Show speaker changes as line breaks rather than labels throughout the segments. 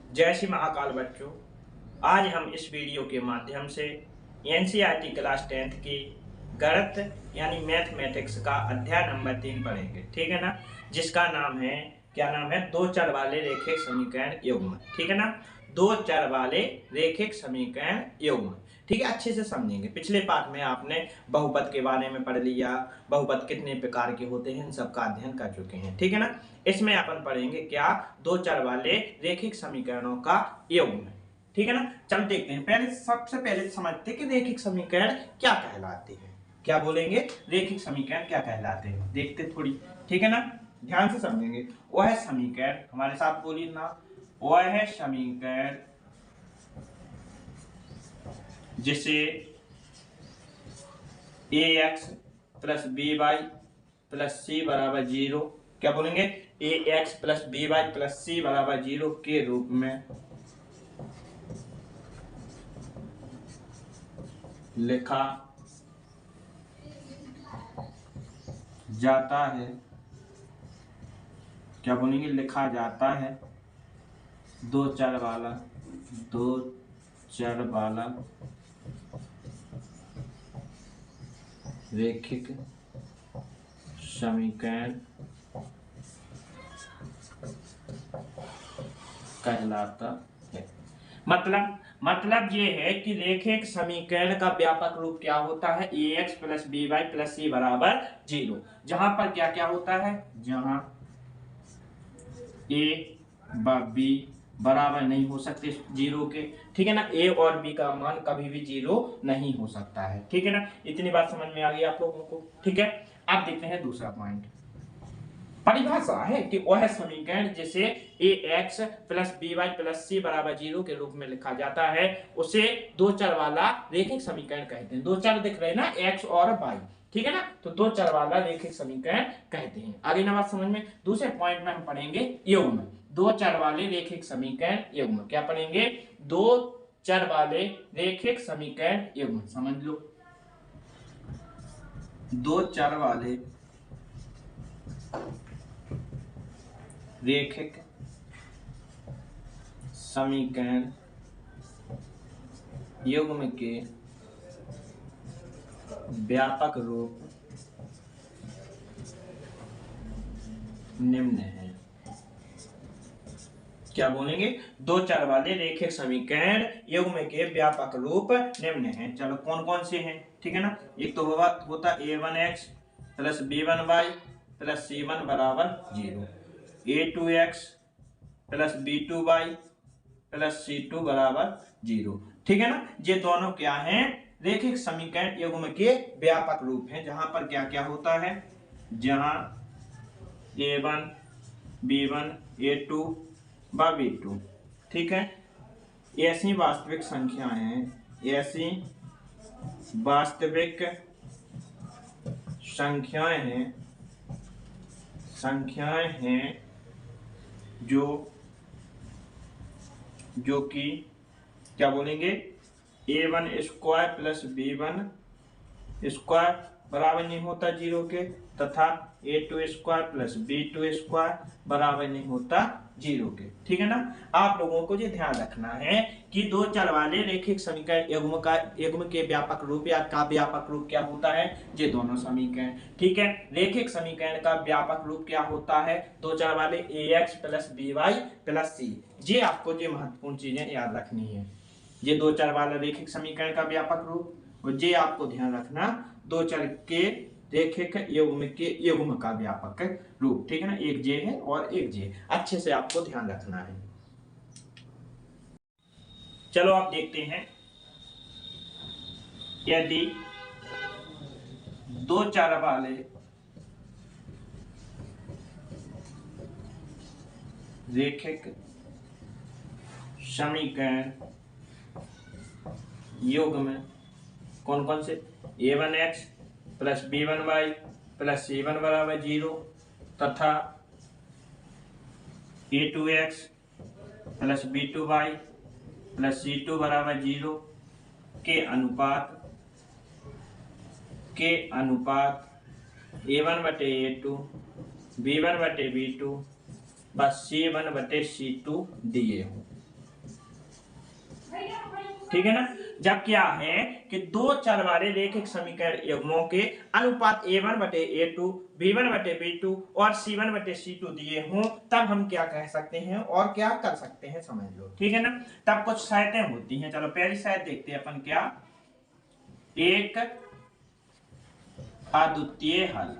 जय श्री महाकाल बच्चों। आज हम इस वीडियो के माध्यम से एनसीईआरटी क्लास 10th की गणित यानी मैथमेटिक्स का अध्याय नंबर 3 पढ़ेंगे, ठीक है ना। जिसका नाम है, क्या नाम है, दो चर वाले रेखिक समीकरण युग्म, ठीक है ना। दो चर वाले रेखिक समीकरण युग्म, ठीक है। अच्छे से समझेंगे। पिछले पाठ में आपने बहुपद के बारे में पढ़ लिया, बहुपद कितने प्रकार के होते हैं इन सबका अध्ययन कर चुके हैं, ठीक है ना। इसमें अपन पढ़ेंगे क्या, दो चर वाले रेखिक समीकरणों का युग्म, ठीक है ना। चल देखते हैं। पहले सबसे पहले समझते हैं कि रेखिक समीकरण क्या कहलाते हैं। क्या बोलेंगे, रेखिक समीकरण क्या कहलाते हैं, देखते थोड़ी, ठीक है ना। ध्यान से समझेंगे। वह समीकरण, हमारे साथ बोलिए ना, वह समीकरण जिसे ax plus B Y plus C बराबर 0, क्या बोलेंगे, ax plus B Y plus C बराबर 0 के रूप में लिखा जाता है। क्या बोलेंगे, लिखा जाता है। दो चर वाला रेखिक समीकरण कहलाता है। मतलब ये है कि रेखिक समीकरण का व्यापक रूप क्या होता है, ax plus B Y plus C बराबर 0। जहां पर क्या क्या होता है, जहां a व b बराबर नहीं हो सकते 0 के, ठीक है ना। a और b का मान कभी भी 0 नहीं हो सकता है, ठीक है ना। इतनी बात समझ में आ गई आप लोगों को, ठीक है। अब देखते हैं दूसरा पॉइंट। परिभाषा है कि वह समीकरण जिसे ax plus B Y plus C बराबर 0 के रूप में लिखा जाता है उसे दो चर वाला रेखिक समीकरण कहते हैं। दो चर दिख रहे हैं ना, x और y, ठीक है ना। तो दो चर वाला रेखिक समीकरण कहते हैं। आगे ना बात समझ में। दूसरे पॉइंट में हम पढ़ेंगे युग्म। दो चर वाले रेखिक समीकरण युग्म, क्या पढ़ेंगे, दो चर वाले रेखिक समीकरण युग्म, समझ लो। दो चर वाले रेखिक समीकरण युग्म के व्यापक रूप निम्न है। क्या बोलेंगे, दो चर वाले रेखिक समीकरण युग्म के व्यापक रूप निम्न है। चलो कौन कौन से हैं, ठीक है ना। एक तो होता a1x plus b1y plus c1 बराबर 0, a2x plus b2y plus c2 बराबर 0, ठीक है ना। ये दोनों क्या हैं, रेखिक समीकरण युग्म के व्यापक रूप हैं। जहां पर क्या क्या होता है, जहां a1 b1 a2 व b2, ठीक है। ऐसी वास्तविक संख्याएं हैं, ऐसी वास्तविक संख्याएं हैं जो कि क्या बोलेंगे, a1 square plus b1 square बराबर नहीं होता 0 के, तथा a2 square plus b2 square बराबर नहीं होता 0 के, ठीक है ना। आप लोगों को ये ध्यान रखना है कि दो चर वाले रेखिक समीकरण युग्म के व्यापक रूप या का व्यापक रूप क्या होता है, ये दोनों समीकरण, ठीक है। रेखिक समीकरण का व्यापक रूप क्या होता है, दो चर वाले ax plus B Y plus C. ये आपको ये महत्वपूर्ण चीजें याद रखनी है। ये दो चर वाला रेखिक समीकरण का व्यापक रूप, और ये आपको ध्यान रखना, दो चर के रेखिक युग्म का व्यापक रूप, ठीक है ना। एक जे है और एक जे, अच्छे से आपको ध्यान रखना है। चलो आप देखते हैं, यदि दो चर वाले रेखिक समीकरण युग्म कौन कौन से, a1x plus b1y plus c1 बराबर 0 तथा a2x plus b2y plus c2 बराबर 0 के अनुपात a1 बटे a2 b1 बटे b2 बस c1 बटे c2 दिए हो, ठीक है ना। जब क्या है कि दो चर वाले रैखिक समीकरण युग्मों के अनुपात a1 बटे a2, b1 बटे b2 और c1 बटे c2 दिए हों, तब हम क्या कह सकते हैं और क्या कर सकते हैं, समझ लो। ठीक है ना। तब कुछ शर्तें होती हैं। चलो पहली शर्त देखते हैं अपन, क्या, एक अद्वितीय हल।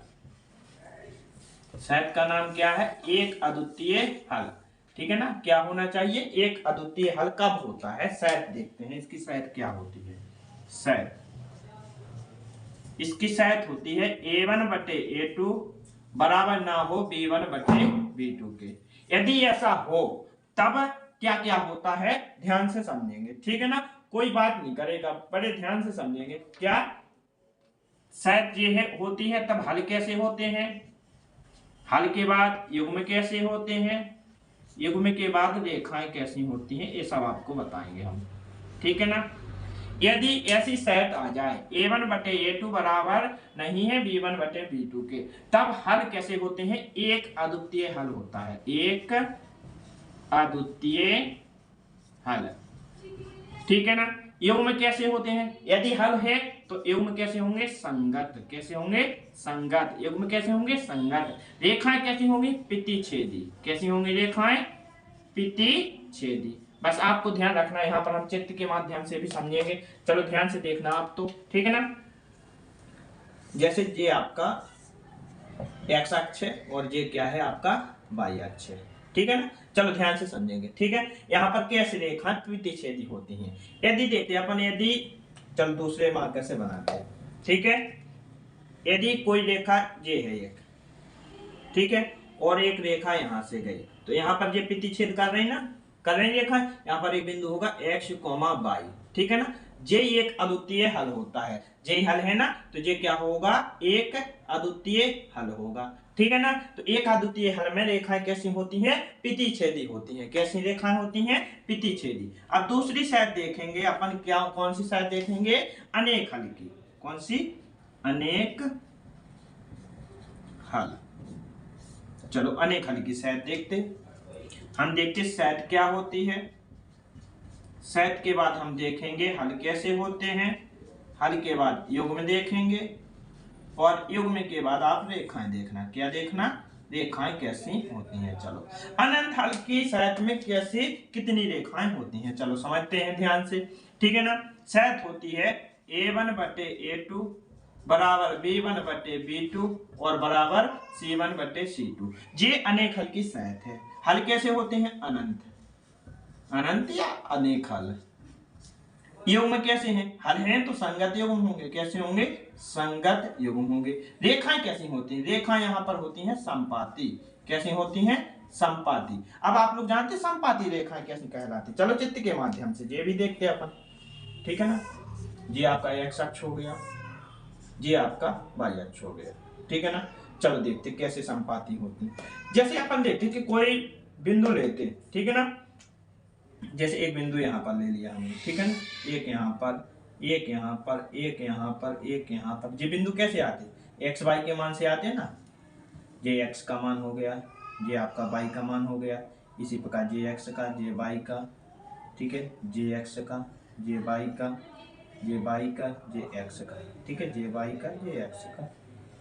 शर्त का नाम क्या है, एक अद्वितीय हल। ठीक है ना। क्या होना चाहिए, एक अद्वितीय हल कब होता है, शर्त देखते हैं इसकी शर्त क्या होती है। शर्त, इसकी शर्त होती है a1 बटे a2 बराबर ना हो b1 बटे b2 के। यदि ऐसा हो तब क्या क्या होता है, ध्यान से समझेंगे। ठीक है ना, कोई बात नहीं करेगा, बड़े ध्यान से समझेंगे। क्या शर्त ये है होती है, तब हल कैसे होते हैं, हल के बाद युग्म कैसे होते हैं, युग्म के बाद रेखाएं कैसी होती हैं, ये सब आपको बताएंगे हम। ठीक है ना। यदि ऐसी शर्त आ जाए a1 बटे a2 बराबर नहीं है b1 बटे b2 के, तब हल कैसे होते हैं, एक अद्वितीय हल होता है, एक अद्वितीय हल। ठीक है ना। युग्म कैसे होते हैं, यदि हल है तो युग्म कैसे होंगे, संगत। कैसे होंगे, संगत। युग्म कैसे होंगे, संगत। रेखाएं कैसी होंगी, प्रतिच्छेदी। कैसी होंगी रेखाएं, प्रतिच्छेदी। बस आपको ध्यान रखना है, यहाँ पर हम चित्र के माध्यम से भी समझेंगे। चलो ध्यान से देखना आप तो। ठीक है ना। जैसे ये आपका एक्स अक्ष है और ये क्या है आपका वाई अक्ष है। ठीक है ना। चलो ध्यान से समझेंगे। ठीक है। यहाँ पर कैसी रेखा प्रतिच्छेदी होती हैं, यदि देखते हैं अपन, यदि चलो दूसरे मार्कर से बनाते हैं। ठीक है। यदि कोई रेखा ये है एक, ठीक है, और एक रेखा यहां से गई, तो यहाँ पर ये प्रतिच्छेद कर रही ना, कर रही रेखा। यहाँ पर एक बिंदु होगा x, y। ठीक है ना। ये एक अद्वितीय हल होता है, ये हल है ना, तो ये क्या होगा, एक अद्वितीय हल होगा। ठीक है ना। तो एक अद्वितीय हल में रेखाएं कैसी होती हैं, प्रतिच्छेदी होती हैं। कैसी रेखाएं होती हैं, प्रतिच्छेदी। अब दूसरी साइड देखेंगे अपन, क्या, कौन सी साइड देखेंगे, अनेक हल की। कौन सी, अनेक हल। चलो अनेक हल की शायद देखते, हम देखते शायद क्या होती है। शायद के बाद हम देखेंगे हल कैसे होते हैं, हल के बाद युग्म देखेंगे, और युग्म के बाद आप रेखाएं देखना। क्या देखना, रेखाएं कैसी होती हैं। चलो अनंत हल की शायद में कैसी कितनी रेखाएं होती हैं, चलो समझते हैं ध्यान से। ठीक है ना। शायद होती है a1 बटे a2 बराबर b1 बटे b2 और बराबर c1 बटे c2। ये अनेक हल की शायद है। हल कैसे होते हैं, अनंत, अनंत या अनेक हल। युग्म कैसे हैं, हल हैं तो संगत युग्म होंगे। कैसे होंगे, संगत युग्म होंगे। रेखाएं कैसी होती हैं, रेखाएं यहाँ पर होती हैं संपाती। कैसी होती हैं, संपाती। अब आप लोग जानते हैं संपाती रेखाएं कैसी कहलाती। चलो चित्र के माध्यम से ये भी देखते हैं अपन। ठीक है ना। ये आपका एक्स अक्ष हो गया, ये आपका वाई अक्ष हो गया। ठीक है ना। चलो देखते कैसे संपाती होती। जैसे अपन देखते कि कोई बिंदु लेते, ठीक है ना, जैसे एक बिंदु यहाँ पर ले लिया हमने। ठीक है ना। एक यहाँ पर, एक यहाँ पर, एक यहाँ पर, एक यहाँ पर। ये बिंदु कैसे आते, एक्स वाई के मान से आते हैं ना। ये एक्स का मान हो गया, ये आपका वाई का मान हो गया। इसी प्रकार जे एक्स का, जे वाई का, ठीक है, जे एक्स का, जे वाई का, ये वाई का, ये एक्स का। ठीक है, ये वाई का, ये एक्स का।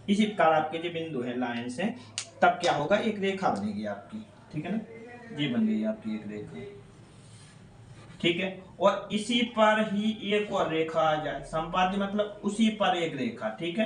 इसी प्रकार आपके जो बिंदु है लाइन से, तब क्या होगा, एक रेखा बनेगी आपकी। ठीक है ना। ये बन गई आपकी एक रेखा। ठीक है। और इसी पर ही एक और रेखा आ जाए, संपाती मतलब उसी पर एक रेखा। ठीक है।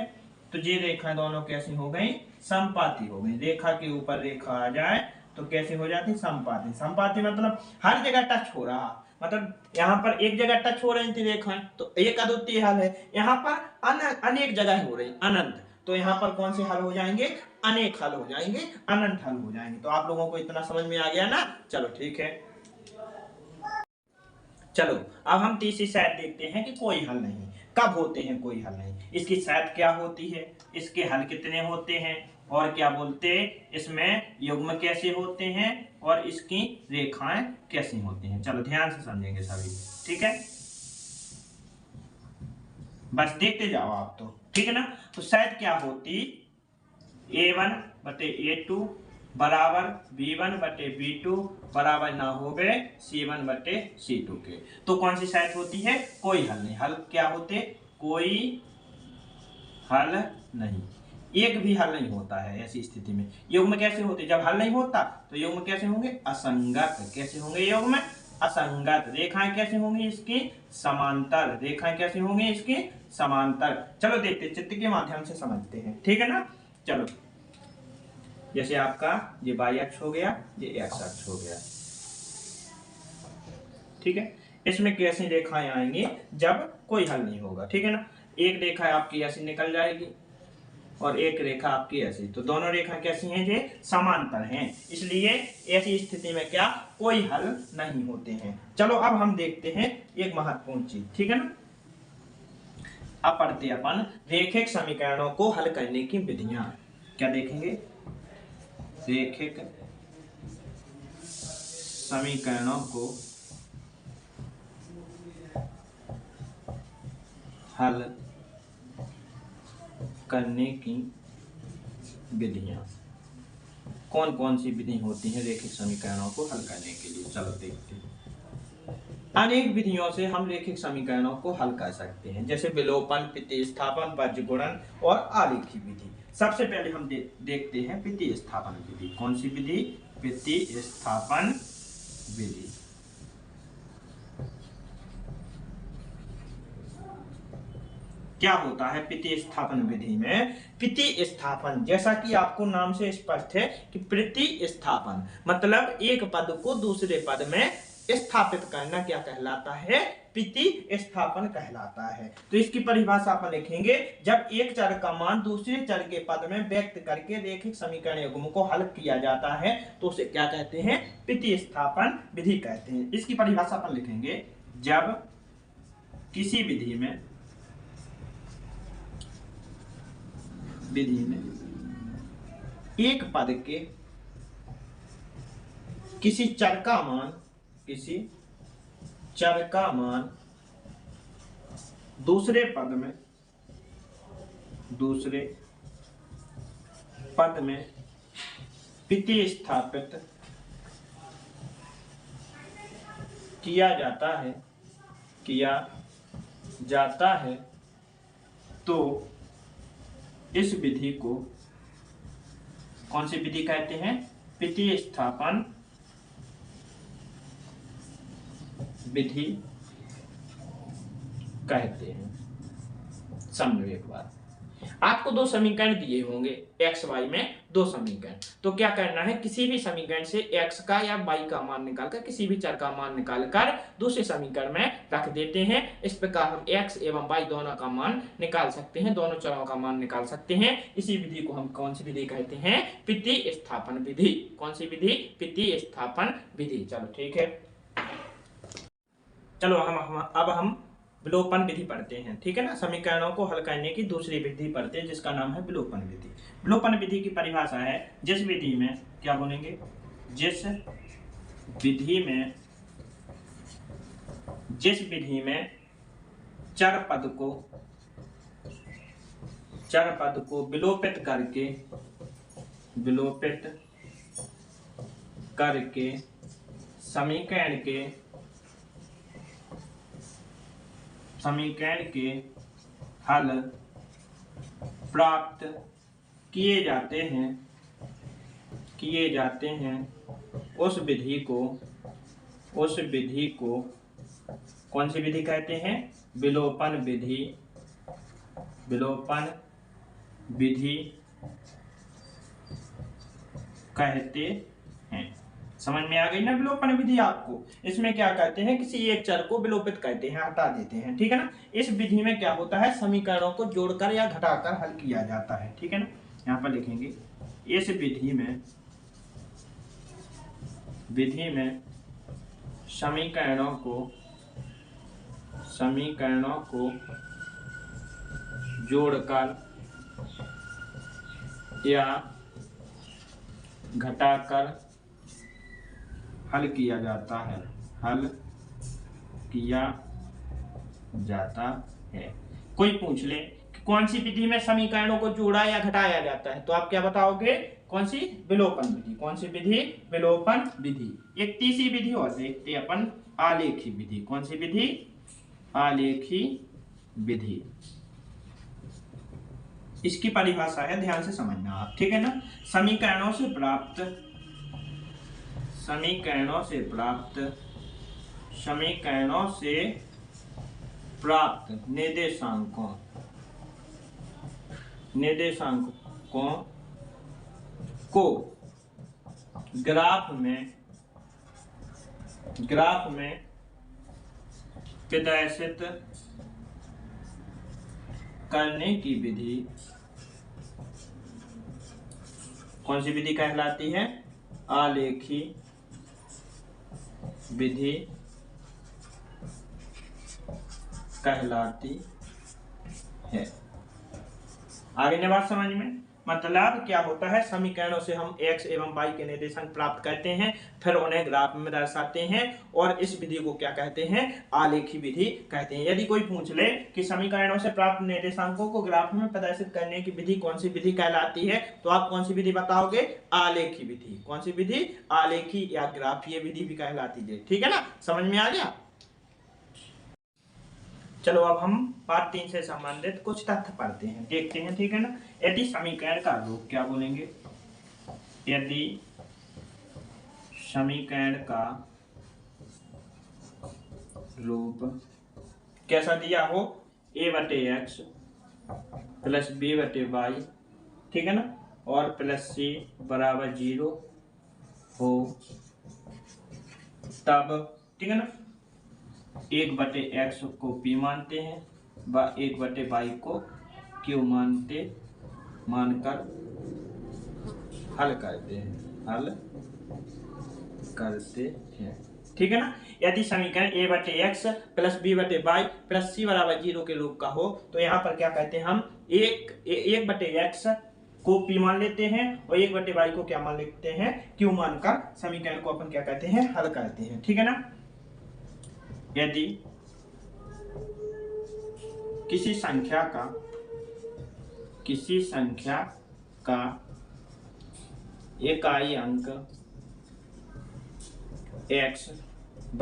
तो ये रेखा दोनों कैसी हो गई, संपाती हो गई। रेखा के ऊपर रेखा आ जाए तो कैसी हो जाती, संपाती। संपाती मतलब हर जगह टच हो रहा, मतलब यहाँ पर एक जगह टच हो रही थी रेखाएं, तो एक अद्वितीय हल है। यहाँ पर अनेक जगह हो रही, अनंत, तो यहाँ पर कौन से हल हो जाएंगे, अनेक हल हो जाएंगे, अनंत हल हो जाएंगे। तो आप लोगों को इतना समझ में आ गया ना। चलो ठीक है। चलो अब हम तीसरी शायद देखते हैं कि कोई हल नहीं। कब होते हैं कोई हल नहीं, इसकी शायद क्या होती है, इसके हल कितने होते हैं, और क्या बोलते, इसमें युग्म कैसे होते हैं, और इसकी रेखाएं कैसी होती हैं। चलो ध्यान से समझेंगे सभी। ठीक है, बस देखते जाओ आप तो। ठीक है ना। तो शायद क्या होती, a1 बटे a2 बराबर B1 बटे B2 बराबर ना हो गए C1 बटे C2 के। तो कौन सी शर्त होती है? कोई हल नहीं। हल क्या होते? कोई हल नहीं। एक भी हल नहीं होता है ऐसी स्थिति में। युग्म कैसे होते? जब हल नहीं होता तो युग्म कैसे होंगे? असंगत। कैसे होंगे युग्म? असंगत। रेखाएं कैसे होंगी इसकी? समांतर। रेखाएं कैसे होंगी इसकी? समांतर। चलो देखते चित्र के माध्यम से समझते हैं, ठीक है ना। चलो जैसे आपका ये y अक्ष हो गया, ये x अक्ष हो गया, ठीक है। इसमें कैसी रेखाएं आएंगी जब कोई हल नहीं होगा, ठीक है ना। एक रेखा आपकी ऐसी निकल जाएगी और एक रेखा आपकी ऐसी, तो दोनों रेखा कैसी हैं? ये समांतर हैं, इसलिए ऐसी स्थिति में क्या? कोई हल नहीं होते हैं। चलो अब हम देखते हैं एक महत्वपूर्ण चीज, ठीक है ना। अब पढ़ते अपन रेखिक समीकरणों को हल करने की विधियां। क्या देखेंगे? रेखिक समीकरणों को हल करने की विधियां। कौन कौन सी विधि होती हैं रेखिक समीकरणों को हल करने के लिए? चलो देखते हैं। अनेक विधियों से हम रेखिक समीकरणों को हल कर सकते हैं, जैसे विलोपन, प्रतिस्थापन, बीजगुणन और आलेखी विधि। सबसे पहले हम देखते हैं प्रतिस्थापन विधि। कौन सी विधि? प्रतिस्थापन विधि। क्या होता है प्रतिस्थापन विधि में? प्रतिस्थापन जैसा कि आपको नाम से स्पष्ट है कि प्रतिस्थापन मतलब एक पद को दूसरे पद में स्थापित करना क्या कहलाता है? प्रतिस्थापन कहलाता है। तो इसकी परिभाषा अपन लिखेंगे, जब एक चर का मान दूसरे चर के पद में व्यक्त करके रेखिक समीकरण युग्म को हल किया जाता है तो उसे क्या कहते हैं? प्रतिस्थापन विधि कहते हैं। इसकी परिभाषा अपन लिखेंगे, जब किसी विधि में एक पद के किसी चर का मान दूसरे पद में प्रतिस्थापित किया जाता है तो इस विधि को कौन सी विधि कहते हैं? प्रतिस्थापन विधि कहते हैं। समझो एक बात, आपको दो समीकरण दिए होंगे एक्स वाई में, दो समीकरण। तो क्या करना है? किसी भी समीकरण से x का या y का मान निकालकर, किसी भी चर का मान निकालकर दूसरे समीकरण में रख देते हैं। इस प्रकार हम x एवं y दोनों का मान निकाल सकते हैं, दोनों चरों का मान निकाल सकते हैं। इसी विधि को हम कौन सी विधि कहते हैं? प्रतिस्थापन विधि। कौन सी विधि? प्रतिस्थापन विधि। चलो ठीक है। चलो अब हम विलोपन विधि पढ़ते हैं, ठीक है ना। समीकरणों को हल करने की दूसरी विधि पढ़ते हैं जिसका नाम है विलोपन विधि। विलोपन विधि की परिभाषा है, जिस विधि में क्या बोलेंगे? जिस विधि में चर पद को विलोपित करके समीकरण के हल प्राप्त किए जाते हैं उस विधि को कौन सी विधि कहते हैं? विलोपन विधि कहते हैं। समझ में आ गई ना विलोपन विधि आपको? इसमें क्या कहते हैं? किसी एक चर को विलोपित करते हैं, हटा देते हैं, ठीक है ना। इस विधि में क्या होता है? समीकरणों को जोड़कर या घटाकर हल किया जाता है, ठीक है ना। यहाँ पर लिखेंगे, इस विधि में समीकरणों को जोड़कर या घटाकर हल किया जाता है। कोई पूछ ले कि कौन सी विधि में समीकरणों को जोड़ा या घटाया जाता है, तो आप क्या बताओगे? कौन सी? विलोपन विधि। कौन सी विधि? विलोपन विधि। एक तीसरी विधि और देखते हैं अपन, आलेखी विधि। कौन सी विधि? आलेखी विधि। इसकी परिभाषा है, ध्यान से समझना आप, ठीक है ना। समीकरणों से प्राप्त निर्देशांकों को ग्राफ में प्रदर्शित करने की विधि कौन सी विधि कहलाती है? आलेखी विधि कहलाती है। आगे ने बात समझ में? मतलब क्या होता है, समीकरणों से हम x एवं y के निर्देशांक प्राप्त करते हैं, फिर उन्हें ग्राफ में दर्शाते हैं, और इस विधि को क्या कहते हैं? आलेखी विधि कहते हैं। यदि कोई पूछ ले कि समीकरणों से प्राप्त निर्देशांकों को ग्राफ में प्रदर्शित करने की विधि कौन सी विधि कहलाती है, तो आप कौन सी विधि बताओगे? आलेखी विधि। कौन सी विधि? आलेखी या ग्राफीय विधि भी कहलाती है, ठीक है ना। समझ में आ गया? चलो अब हम पार्ट 3 से संबंधित कुछ तथ्य पढ़ते हैं, देखते हैं, ठीक है ना। यदि समीकरण का रूप, क्या बोलेंगे? यदि समीकरण का रूप कैसा दिया हो? a/x प्लस b/y, ठीक है ना, और प्लस c बराबर 0 हो, तब, ठीक है ना, 1/x को p मानते हैं व 1/y को q मानकर हल करते हैं, ठीक है ना। यदि समीकरण a/x plus b/y plus c बराबर 0 के रूप का हो, तो यहाँ पर क्या कहते हैं हम? 1/x को p मान लेते हैं और 1/y को क्या मान लेते हैं? q मानकर समीकरण को अपन क्या कहते हैं? हल करते हैं, ठीक है ना। यदि किसी संख्या का इकाई अंक x व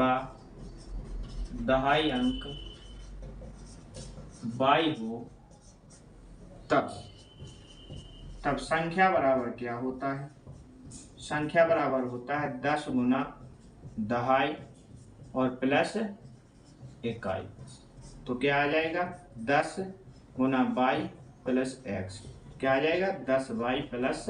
दहाई अंक y हो, तब संख्या बराबर क्या होता है? संख्या बराबर होता है 10 गुना दहाई और प्लस इकाई। तो क्या आ जाएगा? 10 गुना y प्लस x। क्या आ जाएगा? 10y plus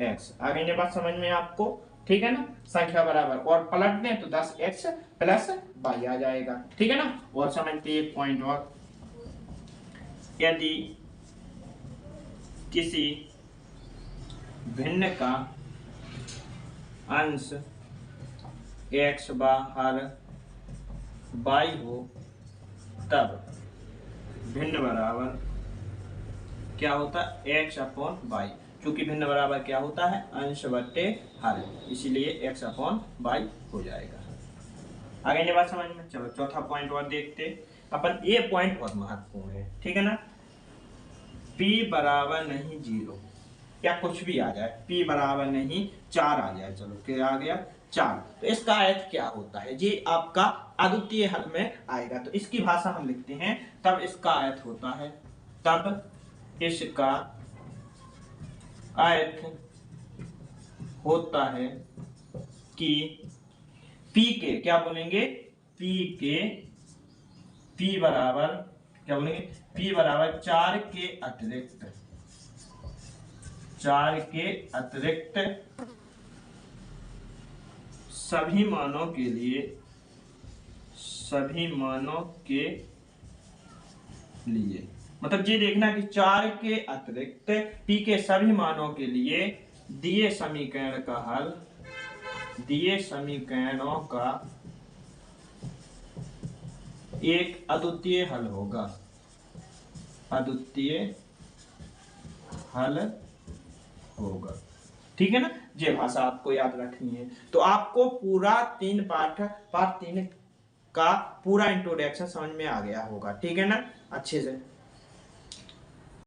x। आगे ये बात समझ में आपको, ठीक है ना। संख्या बराबर और पलट दें तो 10x प्लस y आ जाएगा, ठीक है ना। और समझते एक पॉइंट और, यदि किसी भिन्न का अंश x बाहर y हो, तब भिन्न बराबर क्या होता है? x/y। क्योंकि भिन्न बराबर क्या होता है? अंश बटे हर, इसीलिए x/y हो जाएगा। आगे ये बात समझ में। चलो चौथा पॉइंट और देखते अपन। ये पॉइंट बहुत महत्वपूर्ण है, ठीक है ना। p बराबर नहीं 0 या कुछ भी आ जाए, p बराबर नहीं 4 आ जाए, चलो क्या आ गया? 4। तो इसका अर्थ क्या होता है? ये आपका अद्वितीय हल में आएगा, तो इसकी भाषा हम लिखते हैं। तब इसका अर्थ होता है, तब इसका अर्थ होता है कि p के, क्या बोलेंगे? p बराबर क्या बोलेंगे? p बराबर 4 के अतिरिक्त सभी मानों के लिए, मतलब ये देखना कि 4 के अतिरिक्त p के सभी मानों के लिए दिए समीकरणों का एक अद्वितीय हल होगा, ठीक है ना। ये भाषा आपको याद रखनी है। तो आपको पूरा पार्ट 3 का पूरा इंट्रोडक्शन समझ में आ गया होगा, ठीक है ना, अच्छे से।